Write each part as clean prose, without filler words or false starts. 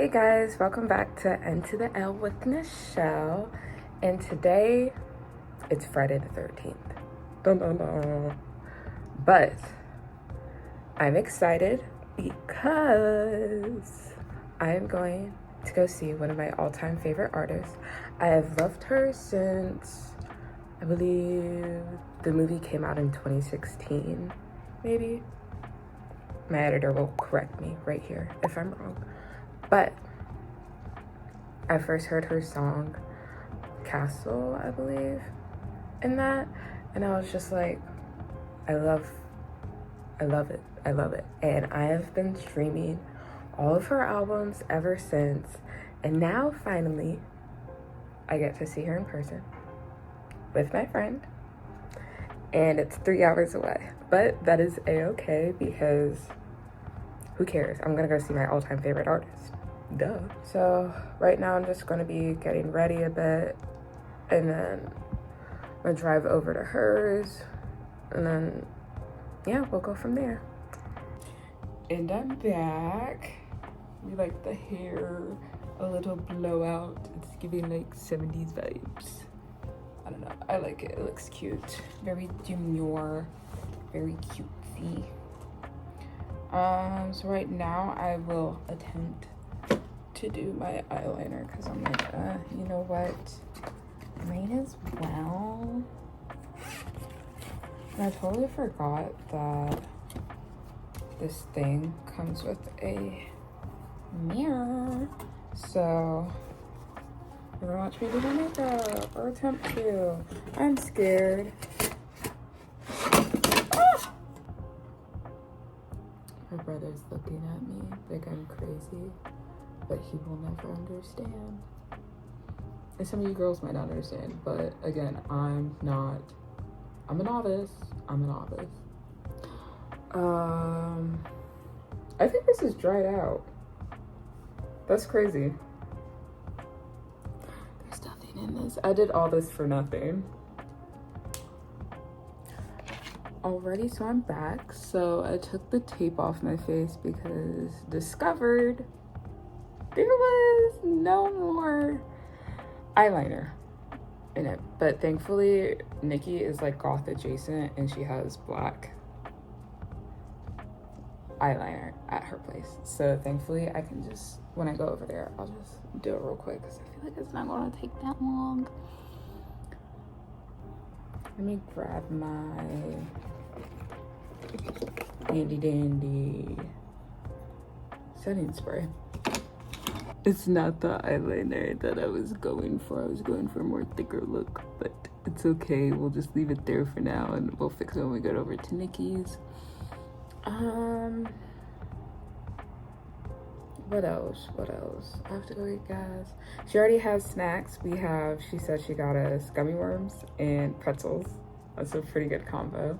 Hey guys, welcome back to N to the L with Nichelle. And today, it's Friday the 13th. Dun, dun, dun. But I'm excited because I'm going to go see one of my all-time favorite artists. I have loved her since, I believe, the movie came out in 2016, maybe. My editor will correct me right here if I'm wrong. But I first heard her song Castle, I believe, in that, and I was just like, I love it. And I have been streaming all of her albums ever since, and now finally I get to see her in person with my friend, and it's 3 hours away, but that is a-okay because who cares? I'm gonna go see my all-time favorite artist. Duh. So right now I'm just gonna be getting ready a bit, and then I'm gonna drive over to hers, and then yeah, we'll go from there. And I'm back. We like the hair, a little blowout. It's giving like 70s vibes. I don't know, I like it. It looks cute. Very demure, very cutesy. So right now I will attempt to do my eyeliner because I'm like, you know what? Might as well. And I totally forgot that this thing comes with a mirror. So you're gonna watch me do my makeup or attempt to. I'm scared. My brother's looking at me like I'm crazy, but he will never understand. And some of you girls might not understand, but again, I'm a novice. I think this is dried out. That's crazy. There's nothing in this. I did all this for nothing. Alrighty, so I'm back. So I took the tape off my face because discovered there was no more eyeliner in it. But thankfully, Nikki is like goth adjacent and she has black eyeliner at her place. So thankfully I can just, when I go over there, I'll just do it real quick because I feel like it's not gonna take that long. Let me grab my handy dandy setting spray. It's not the eyeliner that I was going for. I was going for a more thicker look, but it's okay. We'll just leave it there for now and we'll fix it when we get over to Nikki's. What else? I have to go get gas. She already has snacks. She said she got us gummy worms and pretzels. That's a pretty good combo.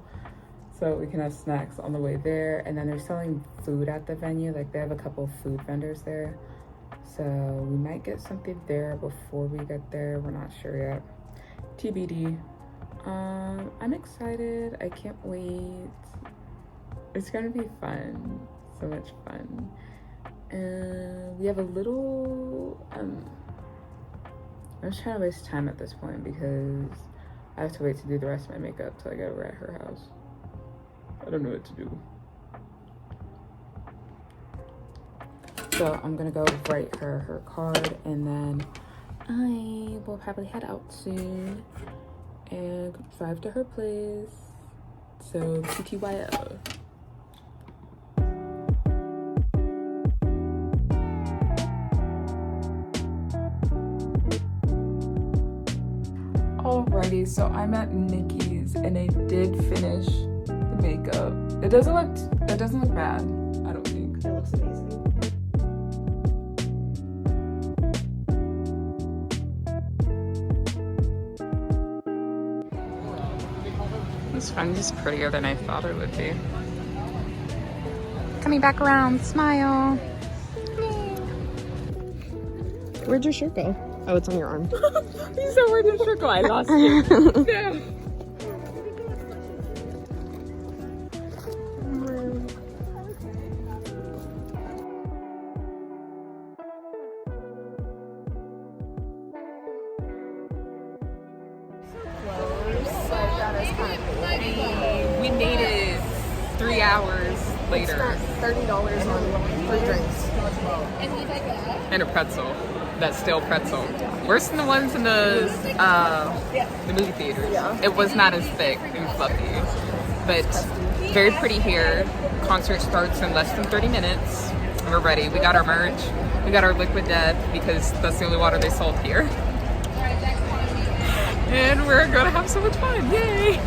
So we can have snacks on the way there. And then they're selling food at the venue. Like they have a couple food vendors there. So we might get something there before we get there. We're not sure yet. TBD. I'm excited. I can't wait. It's gonna be fun. So much fun. And we have a little, I'm just trying to waste time at this point because I have to wait to do the rest of my makeup till I get over at her house. I don't know what to do. So I'm gonna go write her card, and then I will probably head out soon and drive to her place. So TTYL. Alrighty, so I'm at Nikki's and I did finish the makeup. It doesn't look bad, I don't think. It looks amazing. This friend is prettier than I thought it would be. Coming back around, smile. Where'd your shirt go? Oh, it's on your arm. You said where'd your shirt go? I lost you. No. We made it 3 hours later. Spent $30 on 3 drinks. And a pretzel. That stale pretzel. Worse than the ones in the movie theaters. Yeah. It was not as thick and fluffy. But very pretty here. Concert starts in less than 30 minutes. We're ready. We got our merch. We got our Liquid Death because that's the only water they sold here. And we're gonna have so much fun. Yay!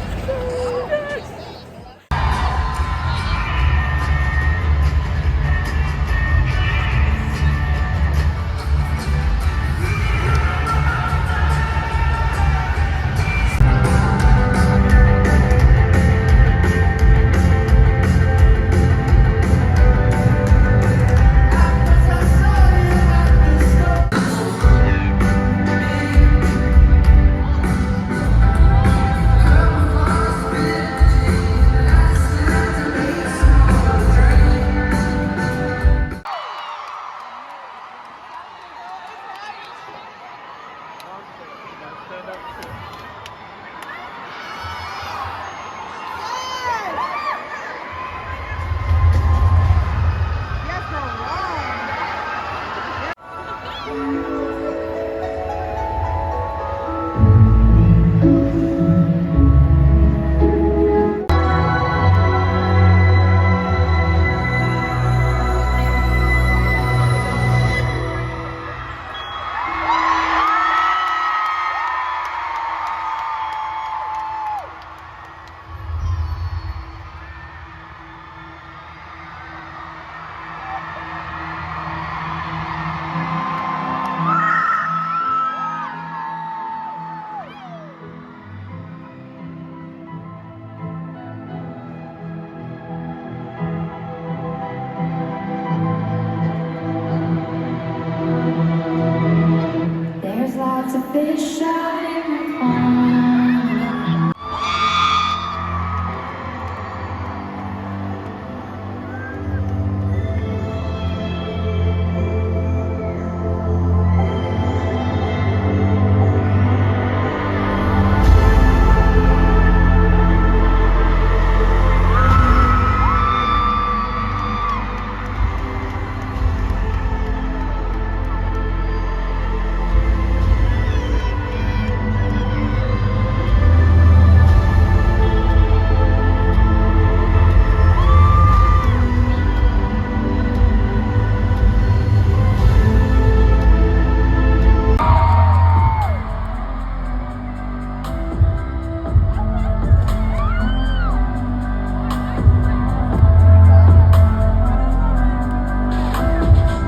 There's lots of fish out in the pond.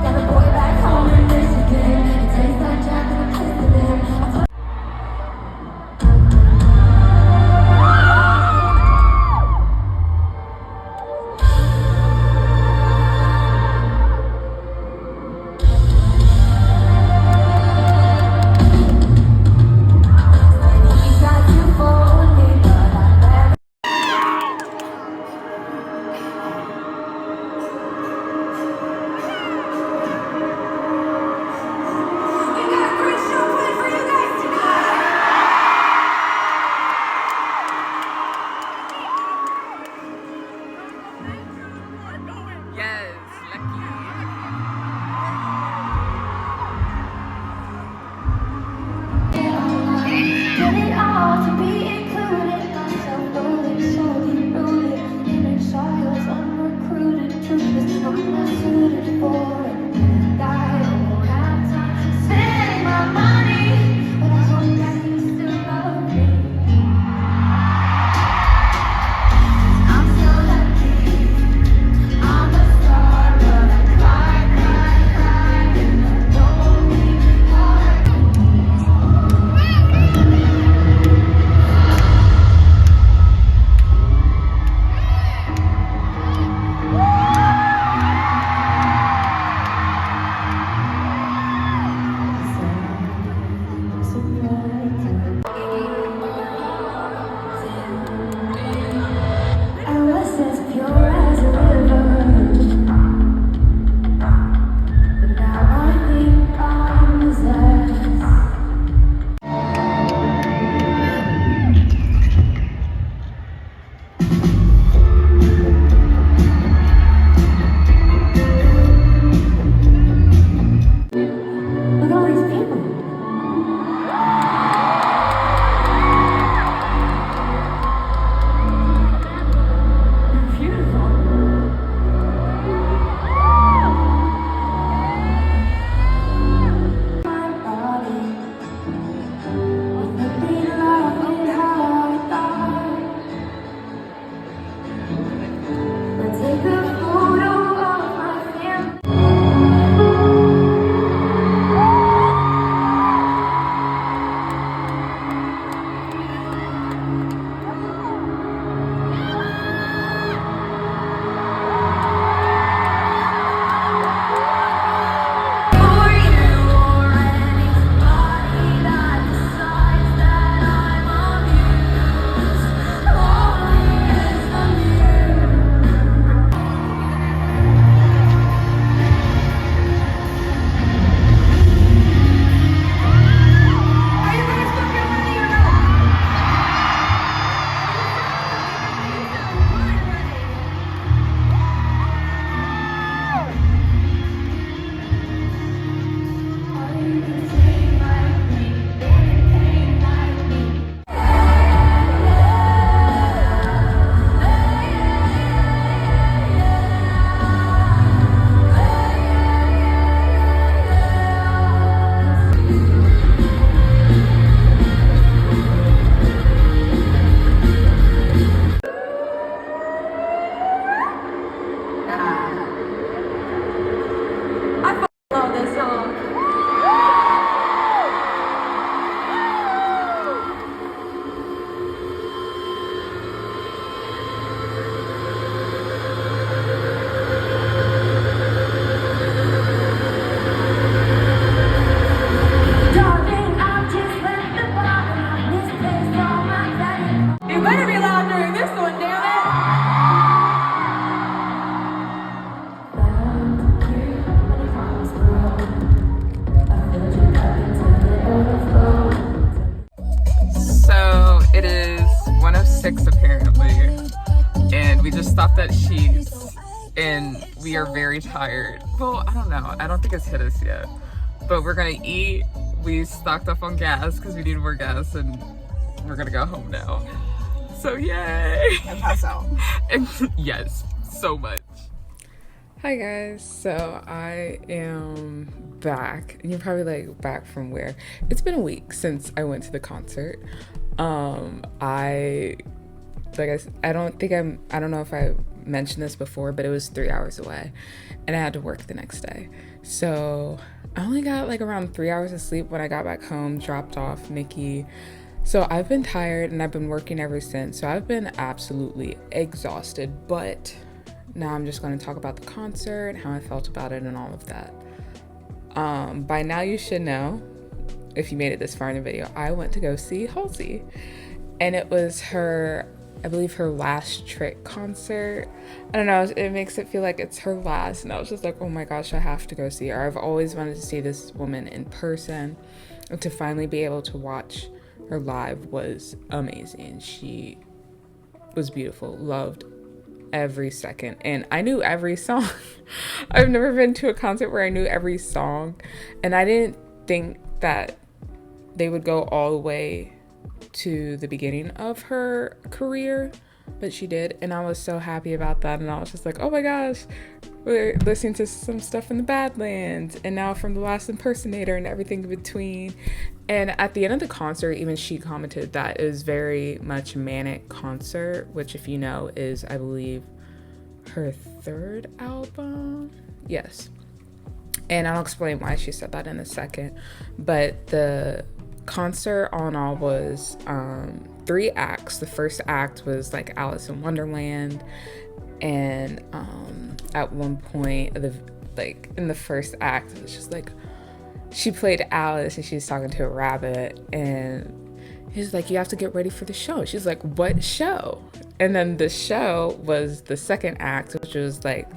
Got a boy back home in Michigan. It tastes like Jack and I'm kissing him. He tried to fold me, but I never. We got a great show planned for you guys tonight. Yes, lucky. Get it all to be included. Myself loaded, solely rooted in a child's unrecruited truth. I'm not suited for it. I don't have time to spend my money, but I hope that you still love me. I'm so lucky. We just stopped at Sheetz and we are very tired. Well, I don't know. I don't think it's hit us yet. But we're gonna eat. We stocked up on gas because we need more gas, and we're gonna go home now. So yay! And pass out. And yes, so much. Hi guys, so I am back, and you're probably like, back from where? It's been a week since I went to the concert. I don't know if I mentioned this before, but it was 3 hours away, and I had to work the next day. So I only got like around 3 hours of sleep when I got back home, dropped off Nikki. So I've been tired, and I've been working ever since. So I've been absolutely exhausted, but now I'm just going to talk about the concert, how I felt about it, and all of that. By now you should know, if you made it this far in the video, I went to go see Halsey. And it was her, I believe, her last Trick concert. I don't know, it makes it feel like it's her last. And I was just like, oh my gosh, I have to go see her. I've always wanted to see this woman in person. And to finally be able to watch her live was amazing. She was beautiful, loved every second, and I knew every song. I've never been to a concert where I knew every song, and I didn't think that they would go all the way to the beginning of her career, but she did, and I was so happy about that. And I was just like, oh my gosh, we're listening to some stuff in the Badlands, and now from The Last Impersonator, and everything in between. And at the end of the concert, even she commented that it was very much manic concert, which, if you know, is, I believe, her third album. Yes. And I'll explain why she said that in a second. But the concert all in all was 3 acts. The first act was like Alice in Wonderland, and at one point, in the first act, it was just like, she played Alice and she was talking to a rabbit, and he's like, you have to get ready for the show. She's like, what show? And then the show was the second act, which was like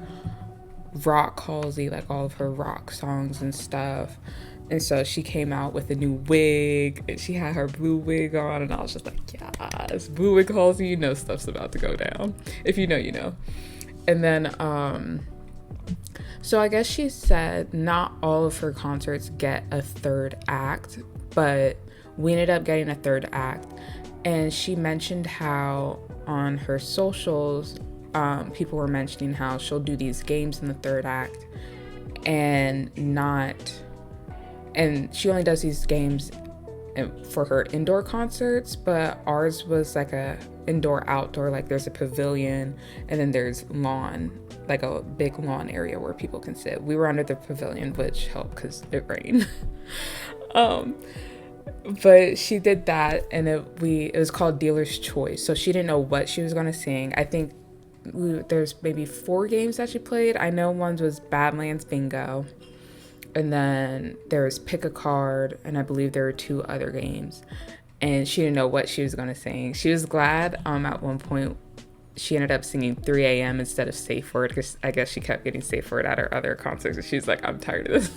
rock Halsey, like all of her rock songs and stuff. And so she came out with a new wig, and she had her blue wig on, and I was just like, yes, blue wig Halsey, you know stuff's about to go down. If you know, you know. And then so I guess she said not all of her concerts get a third act, but we ended up getting a third act. And she mentioned how on her socials, people were mentioning how she'll do these games in the third act, and she only does these games for her indoor concerts, but ours was like a indoor outdoor, like there's a pavilion and then there's lawn, like a big lawn area where people can sit. We were under the pavilion, which helped because it rained. But she did that, and it was called Dealer's Choice. So she didn't know what she was going to sing. I think there's maybe 4 games that she played. I know one was Badlands Bingo, and then there was Pick a Card, and I believe there were 2 other games. And she didn't know what she was going to sing. She was glad at one point she ended up singing 3 a.m. instead of Safe Word, because I guess she kept getting Safe Word at her other concerts, and she's like, I'm tired of this.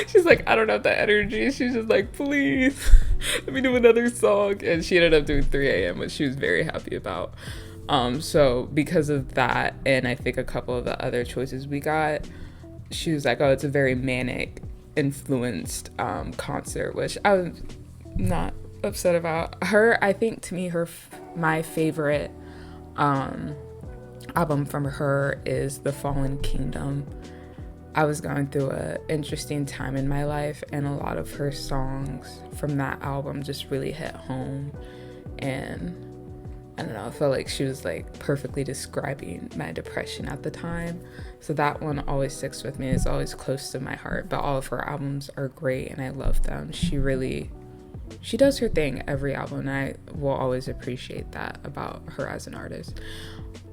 She's like, I don't have the energy. She's just like, please let me do another song. And she ended up doing 3 a.m., which she was very happy about. So because of that, and I think a couple of the other choices we got, she was like, oh, it's a very manic influenced concert, which I was not upset about. Her, I think, to me, my favorite album from her is The Fallen Kingdom. I was going through an interesting time in my life, and a lot of her songs from that album just really hit home. And I don't know, I felt like she was like perfectly describing my depression at the time. So that one always sticks with me. It's always close to my heart. But all of her albums are great, and I love them. She does her thing every album, and I will always appreciate that about her as an artist.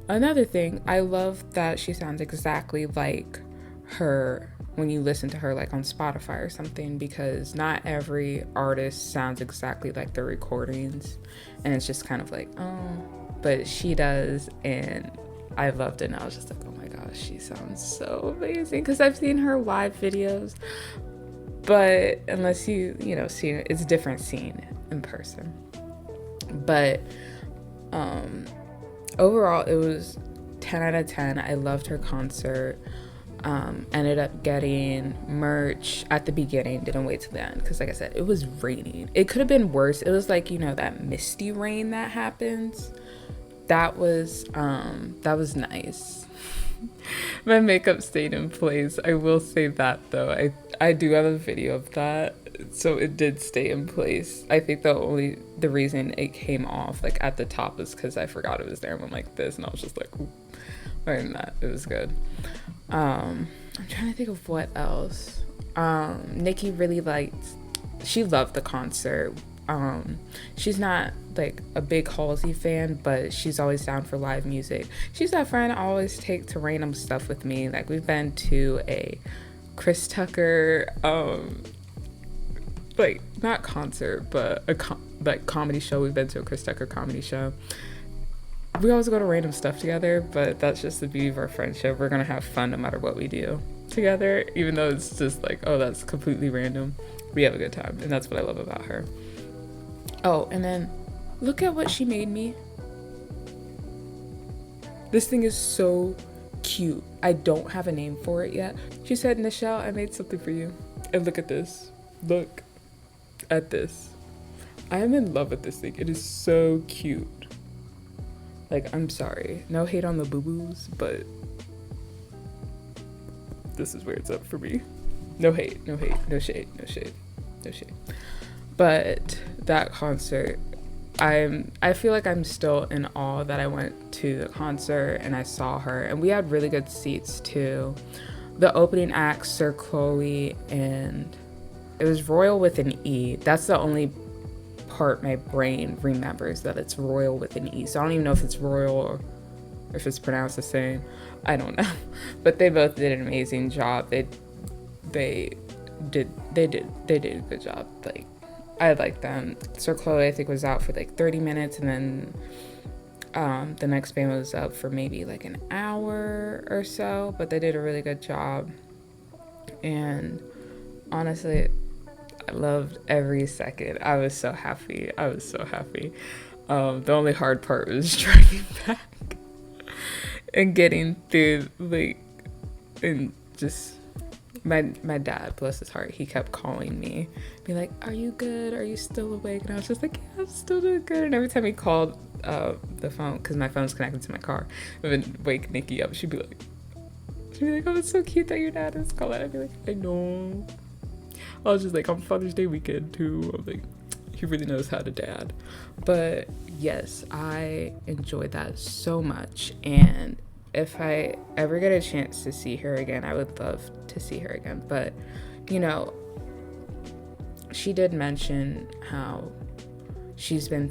Another thing, I love that she sounds exactly like her when you listen to her like on Spotify or something, because not every artist sounds exactly like their recordings, and it's just kind of like, oh, but she does, and I loved it. And I was just like, oh my gosh, she sounds so amazing, because I've seen her live videos, but unless you see it, it's a different scene in person. But overall, it was 10 out of 10. I loved her concert. Ended up getting merch at the beginning, didn't wait till the end because, like I said, it was raining. It could have been worse. It was like, you know, that misty rain that happens. That was nice. My makeup stayed in place. I will say that though. I do have a video of that, so it did stay in place. I think the reason it came off like at the top was because I forgot it was there and went like this, and I was just like, ooh. Other than that, it was good. I'm trying to think of what else. Nikki she loved the concert. She's not like a big Halsey fan, but she's always down for live music. She's that friend I always take to random stuff with me. Like, we've been to a Chris Tucker, like not concert, but like comedy show. We've been to a Chris Tucker comedy show. We always go to random stuff together, but that's just the beauty of our friendship. We're gonna have fun no matter what we do together, even though it's just like, oh, that's completely random. We have a good time, and that's what I love about her. Oh, and then look at what she made me. This thing is so cute. I don't have a name for it yet. She said, Nichelle, I made something for you. And look at this. Look at this. I am in love with this thing. It is so cute. Like, I'm sorry. No hate on the boo-boos, but this is where it's up for me. No hate, no hate, no shade, no shade, no shade. But that concert, I feel like I'm still in awe that I went to the concert and I saw her. And we had really good seats too. The opening act, Sir Chloe, and it was Royal with an E. That's the only part my brain remembers, that it's Royal with an E. So I don't even know if it's Royal or if it's pronounced the same. I don't know. But they both did an amazing job. They did a good job. Like, I like them. Sir Chloe, I think, was out for like 30 minutes, and then the next band was up for maybe like an hour or so, but they did a really good job. And honestly, I loved every second. I was so happy. The only hard part was driving back and getting through, like, and just my dad, bless his heart, he kept calling me, be like, are you good? Are you still awake? And I was just like, yeah, I'm still doing good. And every time he called the phone, because my phone's connected to my car, it would wake Nikki up. She'd be like, oh, it's so cute that your dad is calling. I'd be like, I know. I was just like, on Father's Day weekend too, I'm like, he really knows how to dad. But yes, I enjoyed that so much, and if I ever get a chance to see her again, I would love to see her again. But, you know, she did mention how she's been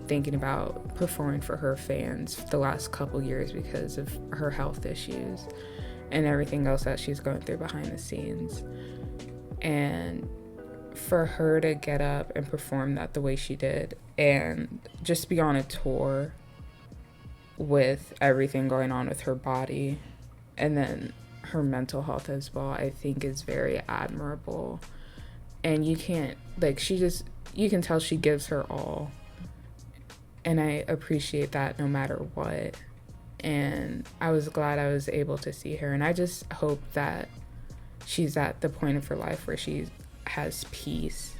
thinking about performing for her fans the last couple years because of her health issues and everything else that she's going through behind the scenes. And for her to get up and perform that the way she did and just be on a tour with everything going on with her body and then her mental health as well, I think is very admirable. And you can't, like, you can tell she gives her all, and I appreciate that no matter what. And I was glad I was able to see her, and I just hope that she's at the point of her life where she has peace,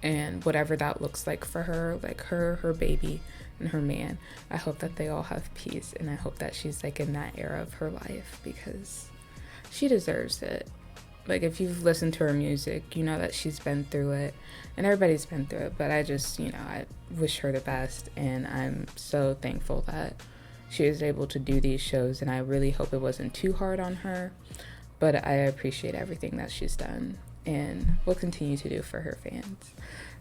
and whatever that looks like for her, like her baby and her man, I hope that they all have peace, and I hope that she's like in that era of her life because she deserves it. Like, if you've listened to her music, you know that she's been through it, and everybody's been through it, but I just, you know, I wish her the best, and I'm so thankful that she was able to do these shows, and I really hope it wasn't too hard on her, but I appreciate everything that she's done and will continue to do for her fans.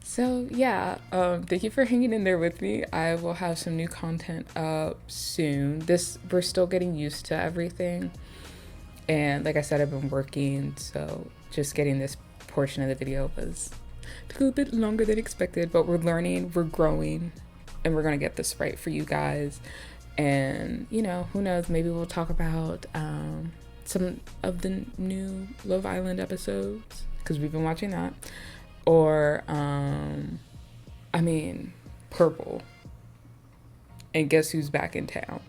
So yeah, thank you for hanging in there with me. I will have some new content up soon. We're still getting used to everything, and like I said, I've been working, so just getting this portion of the video took a bit longer than expected, but we're learning, we're growing, and we're gonna get this right for you guys. And, you know, who knows, maybe we'll talk about some of the new Love Island episodes, because we've been watching that. Or, Purple. And guess who's back in town?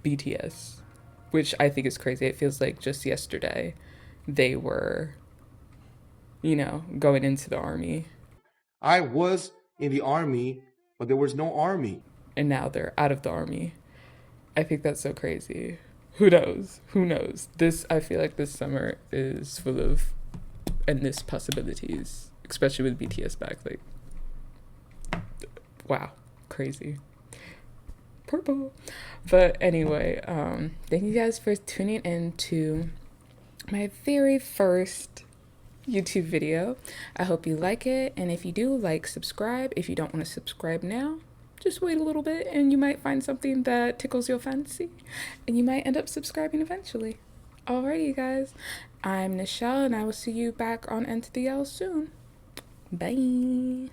BTS, which I think is crazy. It feels like just yesterday they were, you know, going into the army. I was in the army, but there was no army. And now they're out of the army. I think that's so crazy. Who knows? Who knows? I feel like this summer is full of endless possibilities, especially with BTS back. Like, wow, crazy. Purple. But anyway, thank you guys for tuning in to my very first YouTube video. I hope you like it, and if you do, like, subscribe. If you don't want to subscribe now, just wait a little bit and you might find something that tickles your fancy and you might end up subscribing eventually. Alrighty guys, I'm Nichelle and I will see you back on Into the L soon. Bye.